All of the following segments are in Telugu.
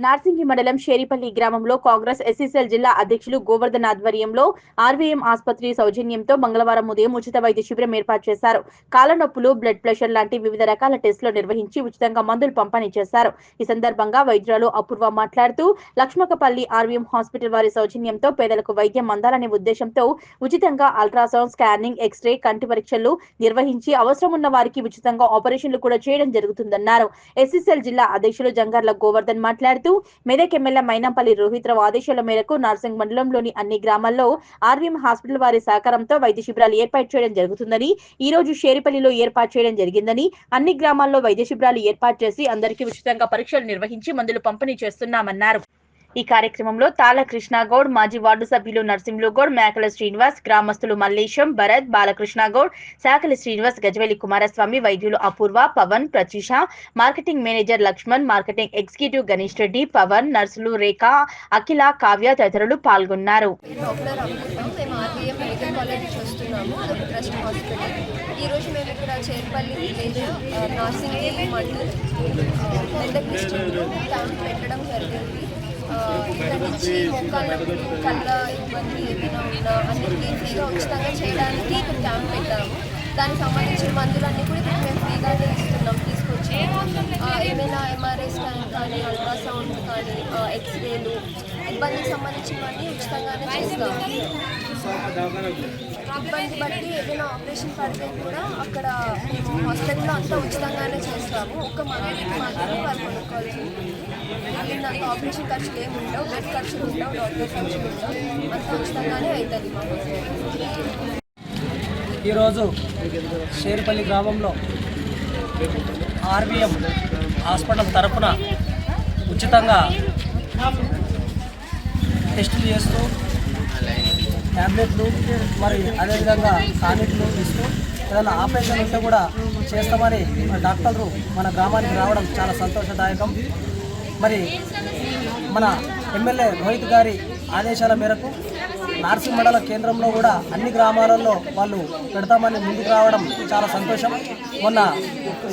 నార్సింగి మండలం షేరిపల్లి గ్రామంలో కాంగ్రెస్ ఎస్సీసీఎల్ జిల్లా అధ్యక్షులు గోవర్ధన్ ఆధ్వర్యంలో ఆర్వీఎం ఆసుపత్రి సౌజన్యంతో మంగళవారం ఉదయం ఉచిత వైద్య శిబిరం ఏర్పాటు చేశారు. కాళ్ల నొప్పులు, బ్లడ్ ప్రెషర్ లాంటి వివిధ రకాల టెస్టులు నిర్వహించి ఉచితంగా మందులు పంపిణీ చేశారు. ఈ సందర్భంగా వైద్యురాలు అపూర్వ మాట్లాడుతూ లక్ష్మకపల్లి ఆర్వీఎం హాస్పిటల్ వారి సౌజన్యంతో పేదలకు వైద్యం అందాలనే ఉద్దేశంతో ఉచితంగా అల్ట్రాసౌండ్, స్కానింగ్, ఎక్స్రే, కంటి పరీక్షలు నిర్వహించి అవసరం ఉన్న వారికి ఉచితంగా ఆపరేషన్లు కూడా చేయడం జరుగుతుందన్నారు. ఎస్సీసీఎల్ జిల్లా అధ్యక్షులు జంగార్ల గోవర్ధన్ మాట్లాడుతూ మెదక్ ఎమ్మెల్యే మైనంపల్లి రోహిత్రావు ఆదేశాల మేరకు నార్సింగ్ మండలంలోని అన్ని గ్రామాల్లో ఆర్వీఎం హాస్పిటల్ వారి సహకారంతో వైద్య శిబిరాలు ఏర్పాటు చేయడం జరుగుతుందని, ఈ రోజు షేరిపల్లిలో ఏర్పాటు చేయడం జరిగిందని, అన్ని గ్రామాల్లో వైద్య శిబిరాలు ఏర్పాటు చేసి అందరికీ ఉచితంగా పరీక్షలు నిర్వహించి మందులు పంపిణీ చేస్తున్నామన్నారు. ఈ కార్యక్రమంలో తాళ కృష్ణగౌడ్, మాజీ వార్డు సభ్యులు నర్సింహులుగౌడ్, మేకల శ్రీనివాస్, గ్రామస్తులు మల్లేశం, భరత్, బాలకృష్ణగౌడ్, శాఖలి శ్రీనివాస్, గజవెల్లి కుమారస్వామి, వైద్యులు Apoorva, Pavan, Pratyusha, marketing manager Laxman, marketing executive Ganesh Reddy, Pavan, నర్సులు రేఖ, అఖిల, కావ్య తదితరులు పాల్గొన్నారు. ఈ రోజు మేము ఇక్కడ చేర్పల్లి విలేజ్ నార్సింగి మండల్ మెదక్ డిస్ట్రిక్ట్లో క్యాంప్ పెట్టడం జరిగింది. ఇక్కడ నుంచి మొక్కలకు కళ్ళ ఇబ్బంది ఏదైనా ఉన్నా అన్నింటినీ ఫ్రీగా ఉచితంగా చేయడానికి ఇక్కడ క్యాంప్ పెట్టాము. దానికి సంబంధించిన మందులన్నీ కూడా ఇక్కడ మేము ఫ్రీగానే ఇస్తున్నాం. తీసుకొచ్చి ఏమైనా ఎంఆర్ఐ స్కాన్ కానీ, అల్ట్రాసౌండ్ కానీ, ఎక్స్రేలు, ఇబ్బందికి సంబంధించినవన్నీ ఉచితంగానే చేస్తాము. ఇబ్బంది బట్టి ఏదైనా ఆపరేషన్ పడితే కూడా అక్కడ మేము హాస్పిటల్లో అంతా ఉచితంగానే చేస్తాము. ఒక్క మందులకి మాత్రమే వాళ్ళు కొనుక్కోవాల్సి ఉంటుంది. మిగిలినంత ఆపరేషన్ ఖర్చులు ఏమి ఉండవు, బెడ్ ఖర్చులు ఉండవు, డాక్టర్ ఖర్చులు ఉండవు, అంతా ఉచితంగానే అవుతుంది మాకు. ఈరోజు షేరిపల్లి గ్రామంలో ఆర్వీఎం హాస్పిటల్ తరఫున ఉచితంగా టెస్టులు చేస్తూ ట్యాబ్లెట్లు మరి అదేవిధంగా టానిక్లు ఇస్తూ ఏదైనా ఆపరేషన్ ఉంటే కూడా చేస్తామని డాక్టర్లు మన గ్రామానికి రావడం చాలా సంతోషదాయకం. మరి మన ఎమ్మెల్యే రోహిత్ గారి ఆదేశాల మేరకు నార్సింగ్ మండల కేంద్రంలో కూడా అన్ని గ్రామాలలో వాళ్ళు పెడతామని ముందుకు రావడం చాలా సంతోషం. మొన్న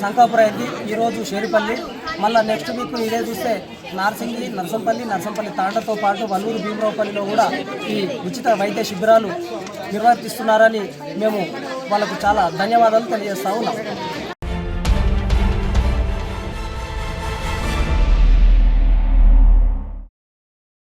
సంకాపురం అయింది, ఈరోజు షేరిపల్లి, మళ్ళీ నెక్స్ట్ వీక్ ఇదే చూస్తే నార్సింగి, నర్సంపల్లి తాండతో పాటు వల్లూరు భీమరావుపల్లిలో కూడా ఈ ఉచిత వైద్య శిబిరాలు నిర్వర్తిస్తున్నారని మేము వాళ్ళకు చాలా ధన్యవాదాలు తెలియజేస్తూ ఉన్నాం.